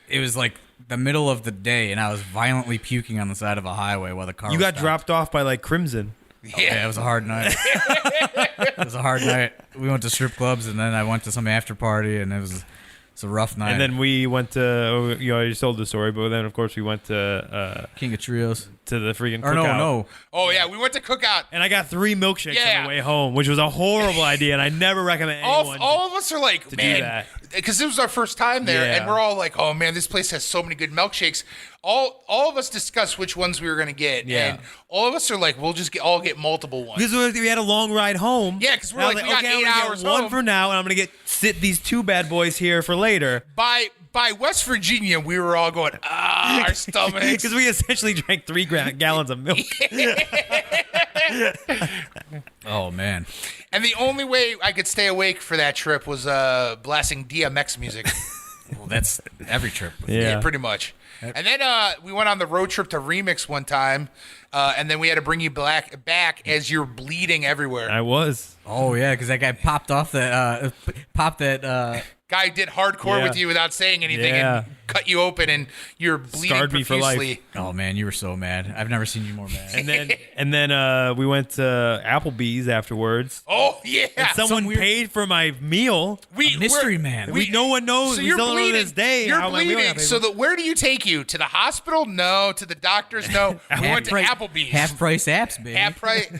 it was like the middle of the day, and I was violently puking on the side of a highway while the car. You was got stopped. dropped off by like Crimson. Yeah, it was a hard night. It was a hard night. We went to strip clubs, and then I went to some after party, and it's a rough night. And then we went to, you told the story, but then of course we went to King of Trios. the freaking Or cookout. no. Oh yeah, we went to Cookout. And I got 3 milkshakes Yeah. on the way home, which was a horrible idea, and I never recommend anyone. All of us are like, do man, that. because this was our first time there, Yeah. and we're all like, oh man, this place has so many good milkshakes. All of us discussed which ones we were gonna get, Yeah. and all of us are like, we'll just get multiple ones. Because we had a long ride home. Yeah, 'cause we're And I like, was we got okay, 8 I'm gonna hours get one home. for now, and I'm gonna sit these 2 bad boys here for later. By West Virginia, we were all going, our stomachs. Because we essentially drank 3 gallons of milk. Oh man. And the only way I could stay awake for that trip was blasting DMX music. Well, that's every trip. Yeah, pretty much. And then we went on the road trip to Remix one time, and then we had to bring you back as you're bleeding everywhere. I was. Oh yeah, because that guy popped that. Guy did hardcore Yeah. with you without saying anything Yeah. and cut you open, and you're bleeding Scarred me for life. profusely. Oh man, you were so mad. I've never seen you more mad. And then we went to Applebee's afterwards. Oh yeah, And someone paid for my meal. Mystery man. No one knows. So we you're still don't know to bleeding. this day You're how my meal got bleeding. paid So for. where do you take you? To the hospital? No. To the doctors? No. We went to Applebee's. Half price apps, baby. Half price.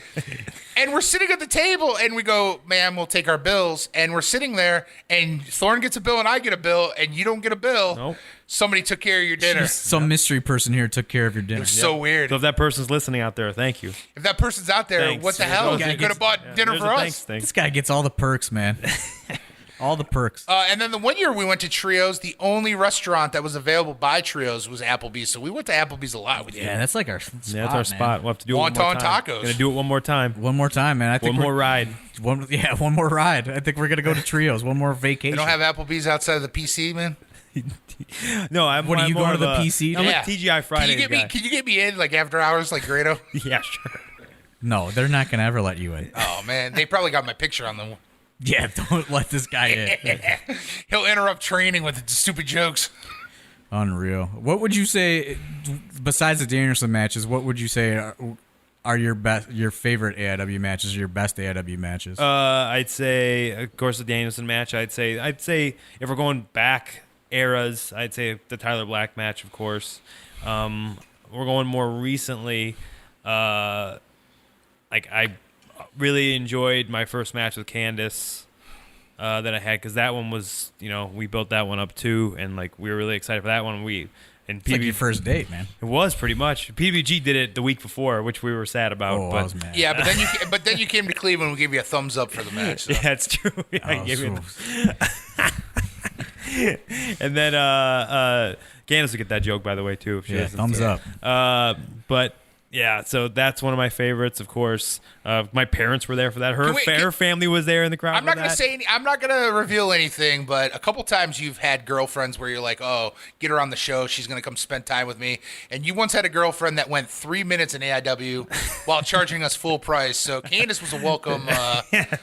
And we're sitting at the table, and we go, ma'am, we'll take our bills. And we're sitting there, and Thorne gets a bill, and I get a bill, and you don't get a bill. Nope. Somebody took care of your dinner. Some mystery person here took care of your dinner. So weird. So if that person's listening out there, thank you. If that person's out there, Thanks. what the There's hell? always- You could have bought dinner There's for a us. thanks thing. This guy gets all the perks, man. All the perks. And then the one year we went to Trios, the only restaurant that was available by Trios was Applebee's. So we went to Applebee's a lot with you. Yeah, that's like our spot. Yeah, that's our man. spot. We'll have to do it one more Wonton time. tacos. Gonna do it one more time. One more time, man. I think One more ride. One more ride. I think we're gonna go to Trios. One more They vacation. don't have Applebee's outside of the PC, man. No, I'm. What, are I'm you more going to of the a- PC? I'm Yeah. a TGI Fridays guy. Can you get me in like after hours like Grado? Yeah, sure. No, they're not gonna ever let you in. Oh man, they probably got my picture on them. Yeah, don't let this guy in. He'll interrupt training with stupid jokes. Unreal. What would you say, besides the Danielson matches? What would you say are your favorite AIW matches? Or your best AIW matches? I'd say, of course, the Danielson match. I'd say if we're going back eras, I'd say the Tyler Black match, of course. We're going more recently. I really enjoyed my first match with Candace that I had, because that one was, we built that one up too, and like we were really excited for that one. It's like your first date, man. It was pretty much. PWG did it the week before, which we were sad about. Oh, but I was mad. Yeah, but then you came to Cleveland and we gave you a thumbs up for the match. So. yeah, it's true. I Oh, gave you- so- and then Candace will get that joke, by the way, too. If she Yeah, doesn't. thumbs up. But yeah, so that's one of my favorites, of course. My parents were there for that. Her family was there in the crowd. I'm not for gonna that. say I'm not gonna reveal anything, but a couple times you've had girlfriends where you're like, oh, get her on the show, she's gonna come spend time with me. And you once had a girlfriend that went 3 minutes in AIW while charging us full price. So Candace was a welcome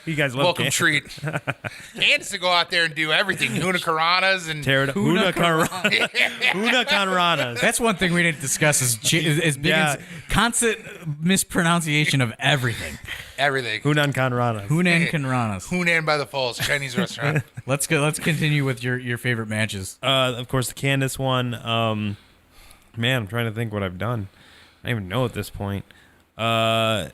You guys love welcome Candace. treat. Candace to go out there and do everything, Huna Karanas and Tear it up. Huna Kanranas. That's one thing we didn't discuss is Biggins' Yeah. constant mispronunciation of everything. everything. Hunan Kanranas. Hunan Kanranas. Hunan by the Falls, Chinese restaurant. Let's go. Let's continue with your favorite matches. Of course, the Candace one. Man, I'm trying to think what I've done. I don't even know at this point. I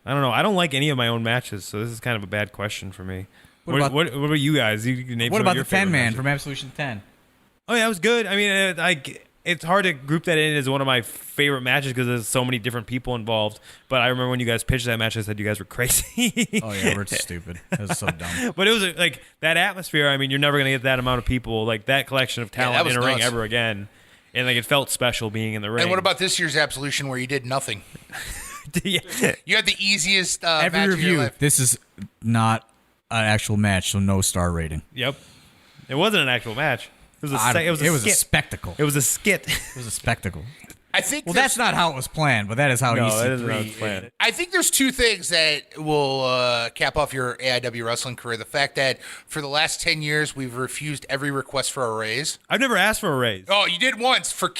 don't know. I don't like any of my own matches, so this is kind of a bad question for me. What about you guys? You can name What some of about your the 10 favorite man matches. from Absolution 10? Oh yeah, it was good. I mean, it's hard to group that in as one of my favorite matches because there's so many different people involved. But I remember when you guys pitched that match, I said you guys were crazy. Oh yeah, we're stupid. That was so dumb. But it was like that atmosphere. I mean, you're never gonna get that amount of people, like that collection of that talent was in a ring nuts. ever again. And like it felt special being in the ring. And what about this year's Absolution where you did nothing? Yeah. You had the easiest Every match of your review, life. this is not an actual match, so no star rating. Yep. It wasn't an actual match. It was a skit. a spectacle. It was a skit. It was a spectacle. I think Well, that's not how it was planned, but that is how No, that EC3 isn't how it's planned. I think there's two things that will cap off your AIW wrestling career. The fact that for the last 10 years, we've refused every request for a raise. I've never asked for a raise. Oh, you did once for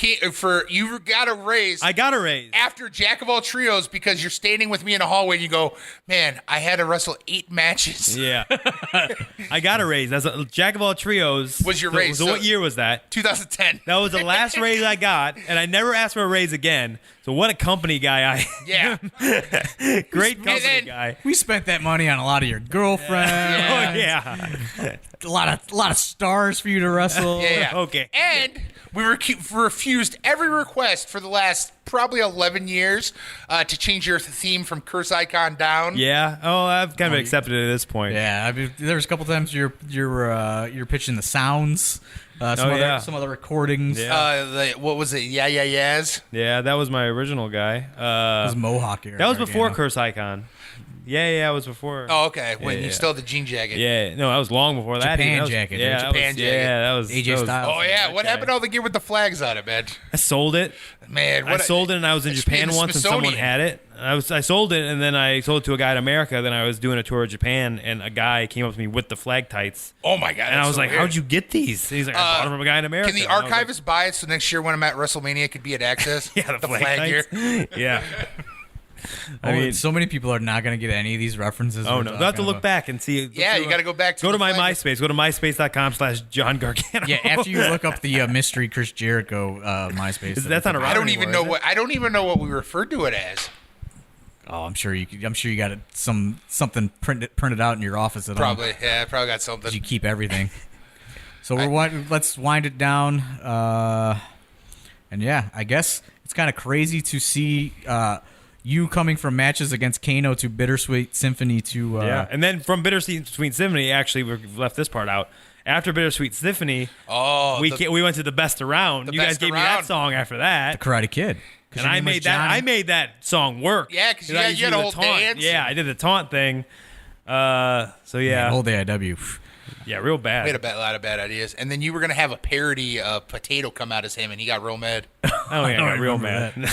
you got a raise I got a raise. after Jack of all trios because you're standing with me in a hallway and you go, man, I had to wrestle 8 matches. Yeah. I got a raise. That's a Jack of all trios. Was your So- raise. So what year was that? 2010. That was the last raise I got, and I never asked for a raise again. So what a company guy I Yeah. Great company then- guy. We spent that money on a lot of your girlfriends. Oh yeah. A lot of stars for you to wrestle. Yeah. Okay. And we refused every request for the last probably 11 years to change your theme from Curse Icon down. Yeah. Oh, I've kind of accepted it at this point. Yeah, I mean, there's a couple times you're pitching the sounds, some other recordings. Yeah. What was it? Yeah, yeah, yes. Yeah, that was my original guy. It was Mohawk era. That was before Gargano. Curse Icon. Yeah, it was before. Oh, okay. When you yeah. still had the jean jacket. Yeah, no, that was long before that. Japan even. That was- jacket, Yeah, dude. that was- Japan jacket. Yeah, that was AJ that was- Styles. Oh, yeah. What Okay. happened to all the gear with the flags on it, man? I sold it. Man, I what sold it, and I was in It should be Japan in the once, and someone Smithsonian. had it. I sold it, and then I sold it to a guy in America. Then I was doing a tour of Japan, and a guy came up to me with the flag tights, Oh, my God. and I was like, "How'd you get these?" And he's like, "I bought them from a guy in America." Can the And I was like, archivist buy it so next year when I'm at WrestleMania it could be at Access? Yeah, the flag gear. tights. Yeah. I mean, so many people are not going to get any of these references. Oh we're no, they'll have to talking look about. back and see. Yeah, you got to go back to Go the to my flag. MySpace. Go to myspace.com/John Gargano. Yeah, after you look up the mystery Chris Jericho MySpace. That's not a I don't anymore, even know is it? what I don't even know what we referred to it as. Oh, I'm sure you got it, something printed out in your office at home. Probably, yeah, I probably got something. You keep everything. So let's wind it down. And yeah, I guess it's kind of crazy to see you coming from matches against Kano to Bittersweet Symphony to Yeah, and then from Bittersweet Symphony, actually, we left this part out. After Bittersweet Symphony, we went to the Best Around. You guys Best gave me Around. that song after that, Karate Kid. 'Cause and your I name was made that. Johnny. I made that song work. Yeah, 'cause you I had- used you to had do a the whole taunt. dance. Yeah, I did the taunt thing. So yeah, Man, old AIW. yeah, real bad. We had a lot of bad ideas, and then you were gonna have a parody of Potato come out as him, and he got real mad. Oh yeah, I got real remember mad.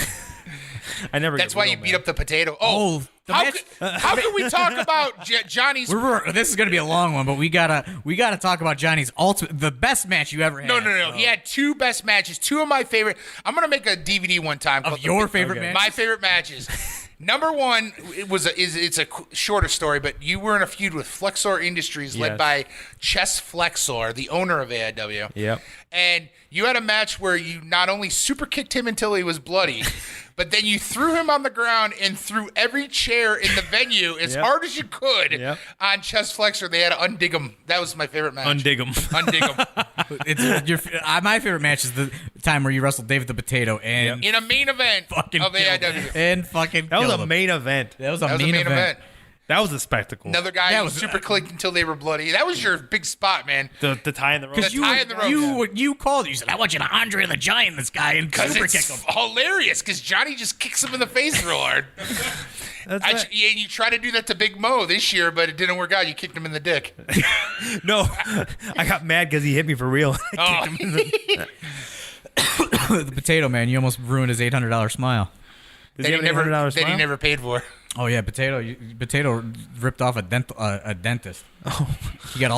I never. That's get why real you beat mad. up the Potato. Oh, the how, match- how can we talk about Johnny's? This is gonna be a long one, but we gotta talk about Johnny's the best match you ever had. No. He had 2 best matches. 2 of my favorite. I'm gonna make a DVD one time Of called your favorite Okay. matches? My favorite matches. Number 1 it's a shorter story, but you were in a feud with Flexor Industries, led Yes. by Chess Flexor, the owner of AIW. Yep. And you had a match where you not only super kicked him until he was bloody, but then you threw him on the ground and threw every chair in the venue as Yep. hard as you could Yep. on Chess Flexor. They had to undig him. That was my favorite match. Undig 'em. Undig him. My favorite match is the time where you wrestled David the Potato and In a main event fucking of killed AIW. him. And fucking That was killed a him. main event. That was That was a main event. That was a spectacle. Another guy That who was- super clicked until they were bloody. That was your big spot, man. The tie in the rope. The tie in the rope. You called. You said, "I want you to Andre the Giant this guy and Because super it's kick him." hilarious. Because Johnny just kicks him in the face real hard. That's And you tried to do that to Big Mo this year, but it didn't work out. You kicked him in the dick. No, I got mad because he hit me for real. Oh. The Potato Man. You almost ruined his $800 smile. Does he have an $800 that he smile? never paid for. Oh yeah, Potato ripped off a dentist. Oh, he got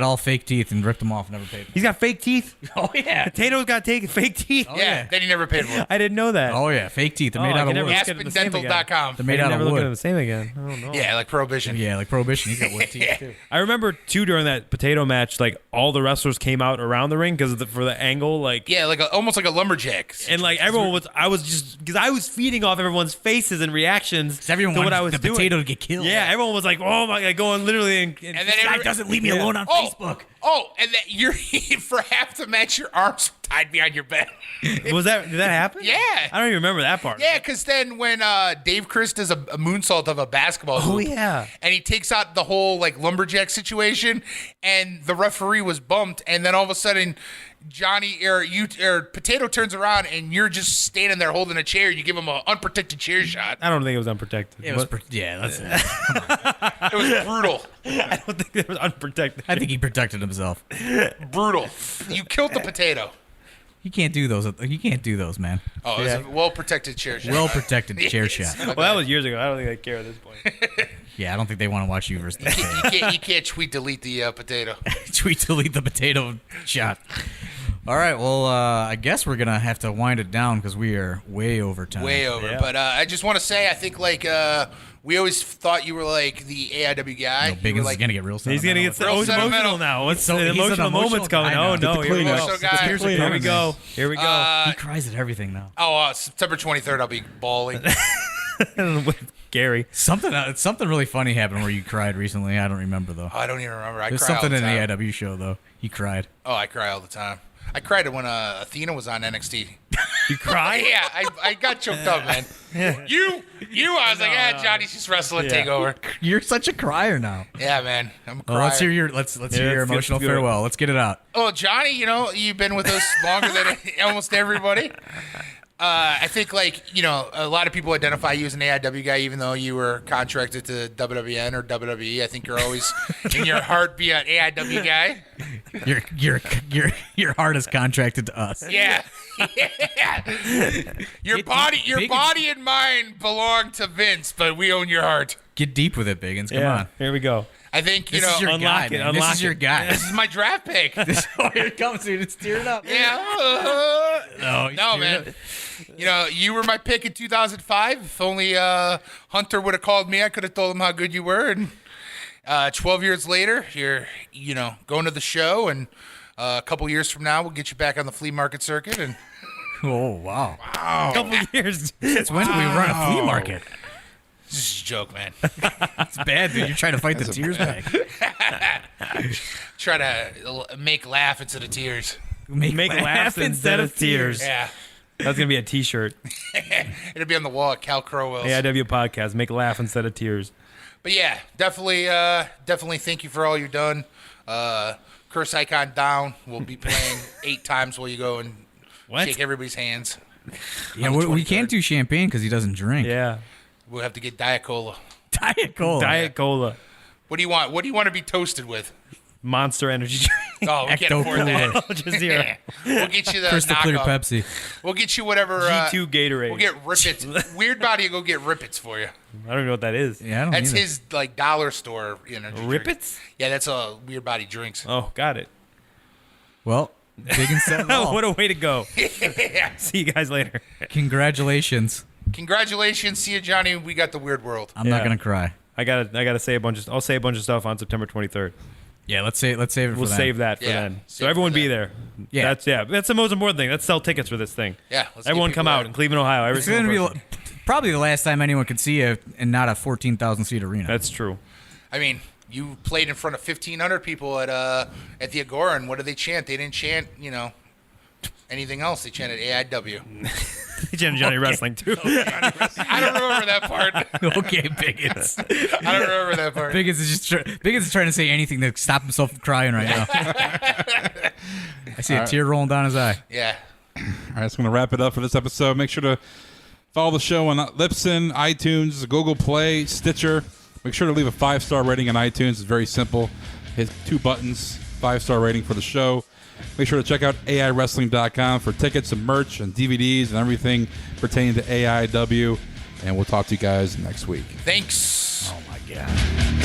all fake teeth and ripped them off. Never paid. He's got fake teeth. Oh yeah. Potato's got fake teeth. Yeah, that he never paid for. I didn't know that. Oh yeah, fake teeth. They're Oh, made I out can of never wood. look at it the same again. AspenDental.com. They're I made can out never of look at him wood. the same again. I don't know. Yeah, like Prohibition. Yeah, like Prohibition. He's got wood teeth too. I remember too during that Potato match, like all the wrestlers came out around the ring because for the angle, like Yeah, like almost like a lumberjack. and like everyone was. I was just because I was feeding off everyone's faces and reactions Everyone to what wanted I was the doing. Potato to get killed. Yeah, everyone was like, "Oh my god," going literally and And then This guy every- doesn't leave me alone on Oh, Facebook. Oh, and that you're for half the match, your arms were tied behind your back. did that happen? Yeah. I don't even remember that part. Yeah, because then when Dave Chris does a moonsault of a basketball Oh hoop, yeah. and he takes out the whole like lumberjack situation, and the referee was bumped, and then all of a sudden Johnny or Potato turns around and you're just standing there holding a chair. You give him an unprotected chair shot. I don't think it was unprotected. It was that's it. It was brutal. I don't think it was unprotected. I think he protected himself. Brutal. You killed the Potato. He can't do those. He can't do those, man. Oh, it was a well-protected chair shot. Well protected chair shot. Well, that was years ago. I don't think I care at this point. Yeah, I don't think they want to watch you versus the Potato. You can't tweet delete the Potato. Tweet delete the Potato shot. All right, well, I guess we're gonna have to wind it down because we are way over time. Way over. Yeah. But I just want to say, I think we always thought you were like the AIW guy. No, Biggins is gonna get real. He's gonna get Real emotional sentimental. now. What's So the he's an emotional emotional moment's guy coming? now. Oh Get no! the Here we Kleenex. go. Emotional guy. Here we go. Here we go. He cries at everything now. September 23rd, I'll be bawling. With Gary. Something really funny happened where you cried recently. I don't remember though. I don't even remember. I There's cry all something the in time. the AIW show though. He cried. Oh, I cry all the time. I cried when Athena was on NXT. You cry? Yeah, I got choked up, man. You, I was like, Johnny's just wrestling, take over. You're such a crier now. Yeah, man, I'm a Well, crier. let's hear your let's hear your let's emotional do it. farewell. Let's get it out. Oh, Johnny, you've been with us longer than almost everybody. I think, a lot of people identify you as an AIW guy, even though you were contracted to WWN or WWE. I think you're always, in your heart, be an AIW guy. Your heart is contracted to us. Yeah. Your body and mind belong to Vince, but we own your heart. Get deep with it, Biggins. Come Yeah. on. Here we go. I think, This is your unlock guy, it, man. This unlock is your it. guy. this is my draft pick. Here it comes, dude. It's tearing up. Yeah. No, No, man. You were my pick in 2005. If only Hunter would have called me, I could have told him how good you were. And 12 years later, you're, going to the show. And a couple years from now, we'll get you back on the flea market circuit. And Oh, wow. A couple years. Since when do we run a flea market? this is a joke, man. It's bad, dude. You're trying to fight the tears back. Try to make laugh instead of tears. Make laughs instead of tears. Yeah. That's gonna be a T-shirt. It'll be on the wall at Cal Crowell's. AIW podcast. Make laugh instead of tears. But yeah, definitely thank you for all you've done. Curse Icon down. We'll be playing 8 times while you go and shake everybody's hands. Yeah, On the we can't 23rd. do champagne because he doesn't drink. Yeah. We'll have to get Diet Cola. Diet Cola. Diet Cola. What do you want? What do you want to be toasted with? Monster Energy drink. Oh, we can't Ecto afford Cooler. that. Just zero. We'll get you the Crystal Clear knockoff. Pepsi. We'll get you whatever. G2 Gatorade. We'll get Rippets. Weird Body will go get Rippets for you. I don't even know what that is. Yeah, I don't That's either. his dollar store energy drink. Rippets? Yeah, that's a Weird Body drinks. Oh, got it. Well, big and set. Oh, what a way to go. See you guys later. Congratulations. Congratulations, see you, Johnny. We got the Weird World. I'm not Yeah. gonna cry. I gotta say a bunch of. I'll say a bunch of stuff on September 23rd. Yeah, let's save it for We'll then. save that for Yeah, then. save So it everyone for be then. there. Yeah. That's the most important thing. Let's sell tickets for this thing. Yeah, let's get Everyone people come out out. in Cleveland, Ohio. Every It's gonna single be person. probably the last time anyone could see you in not a 14,000 seat arena. That's true. I mean, you played in front of 1,500 people at the Agora, and what did they chant? They didn't chant, anything else. They chanted AIW. Johnny Wrestling too. I don't remember that part. Okay, Biggins. I don't remember that part. Biggins is trying to say anything to stop himself from crying right now. I see a tear rolling down his eye. Yeah. All right, that's going to wrap it up for this episode. Make sure to follow the show on Libsyn, iTunes, Google Play, Stitcher. Make sure to leave a 5-star rating on iTunes. It's very simple. Hit 2 buttons, 5-star rating for the show. Make sure to check out AIWrestling.com for tickets and merch and DVDs and everything pertaining to AIW. And we'll talk to you guys next week. Thanks. Oh my God.